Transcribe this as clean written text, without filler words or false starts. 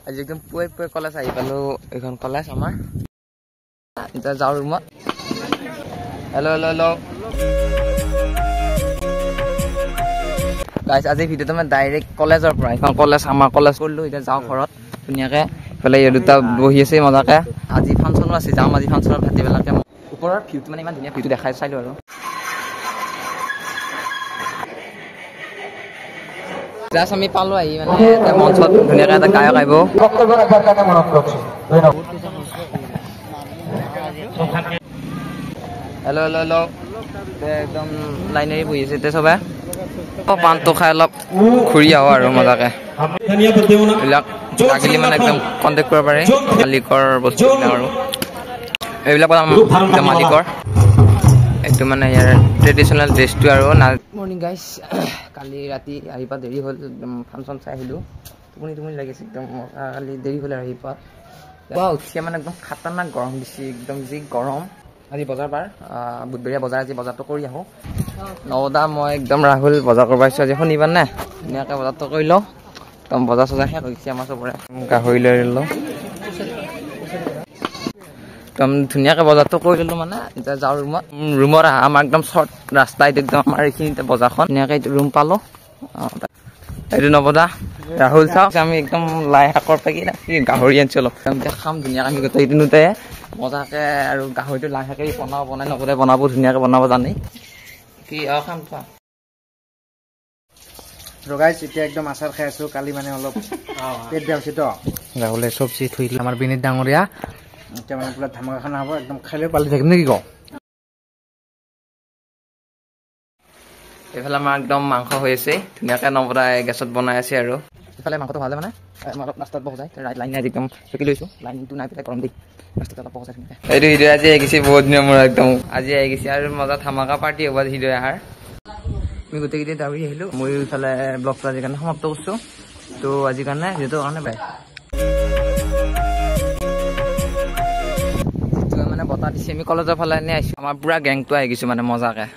আজি একদম পুৱে পুৱে কলেজ আহি পালো এইখন কলেজ আমাৰ এতিয়া যাওঁ ৰুমত হেল্ল' হেল্ল' হেল্ল' গাইজ আজি ভিডিঅ'টো মই ডাইৰেক্ট কলেজৰ পৰা এইখন কলেজ আমাৰ কলেজ কৰিলোঁ এতিয়া যাওঁ ঘৰত ধুনীয়াকৈ এইফালে এই দুটা বহি আছে মজাকৈ আজি ফাংচনো আছে যাম আজি ফাংচনত ভাটিবেলাকে ওপৰৰ ভিউটো মানে ইমান ধুনীয়া ভিউটো দেখাই চাইলোঁ আৰু জাষ্ট আমি পালোঁ আহি মানে এতিয়া মঞ্চত ধুনীয়াকৈ এটা গায়ক আহিব হেল্ল' হেল্ল' হেল্ল' একদম লাইনেৰে বহি আছে এতিয়া চবে পাণটো খাই অলপ ঘূৰি আহোঁ আৰু মজাকৈ এইবিলাক লাগিলে মানে একদম কণ্টেক্ট কৰিব পাৰে মালিকৰ বস্তুবিলাক আৰু এইবিলাক একদম মালিকৰ এইটো মানে ইয়াৰ ট্ৰেডিশ্যনেল ড্ৰেছটো আৰু মৰ্ণিং গাইজ কালি ৰাতি আহি পোৱা দেৰি হ'ল একদম ফাংচন চাই আহিলোঁ টোপনি লাগিছে একদম কালি দেৰি হ'ল আহি পোৱা উঠিছে মানে একদম খাতাৰনাক গৰম দিছে একদম যি গৰম আজি বজাৰ বাৰ বুধবৰীয়া বজাৰ আজি বজাৰটো কৰি আহোঁ নৱদা মই একদম ৰাহুল বজাৰ কৰিব আহিছোঁ আজি শনিবাৰ নে ধুনীয়াকৈ বজাৰটো কৰি লওঁ একদম বজাৰ চজাৰ শেষ হৈছে আমাৰ চবৰে গাহৰি লৈ লওঁ একদম ধুনীয়াকৈ বজাৰটো কৰি ল'লোঁ মানে এতিয়া যাওঁ ৰুমত আমাৰ একদম শ্বৰ্ট ৰাস্তা এইটো একদম আমাৰ এইখিনিতে বজাৰখন ধুনীয়াকৈ এইটো ৰুম পালোঁ এইটো নৱদা ৰাহুল চাওক আমি একদম লাই শাকৰ পেকেট গাহৰি আনিছোঁ অলপ এতিয়া খাম ধুনীয়াকৈ আমি গোটেই দিনতে মজাকৈ আৰু গাহৰিটো লাই শাকেৰে বনাই নৱদাই বনাব ধুনীয়াকৈ বনাব জানে কি খাম খোৱা গাইজ এতিয়া একদম আচাৰ খাই আছোঁ কালি মানে অলপ পেট বেয়া হৈছেতো ৰাহুলে চব্জি থৈ দিলে আমাৰ বিনীত ডাঙৰীয়া এতিয়া মানে পুৰা ধামাকা খানা হ'ব একদম খালেও পালি থাকিম নেকি কওঁ এইফালে আমাৰ একদম মাংস হৈ আছে ধুনীয়াকৈ নৱদাই গেছত বনাই আছে আৰু এইফালে মাংসটো ভালে মানে অলপ ৰাস্তাত বহা যায় লাইন একদম চকি লৈছোঁ লাইনটো নাই পেলাই গৰম দি ৰাস্তাত অলপ বহা যায় এইটো হৃদয় আজি আহি গৈছে বহুত দিনৰ মূৰত একদম আজি আহি গৈছে আৰু মজা ধামাকা পাৰ্টি হ'ব হৃদয় আহাৰ আমি গোটেইকেইটা দাউৰি আহিলোঁ মই এইফালে ব্লগটো আজিৰ কাৰণে সমাপ্ত কৰিছোঁ তো আজিৰ কাৰণে যিহেতু কাৰণে বাই মানে বতাহ দিছে আমি কলেজৰ ফালে এনে আহিছোঁ আমাৰ পুৰা গেংটো আহি গৈছোঁ মানে মজাকৈ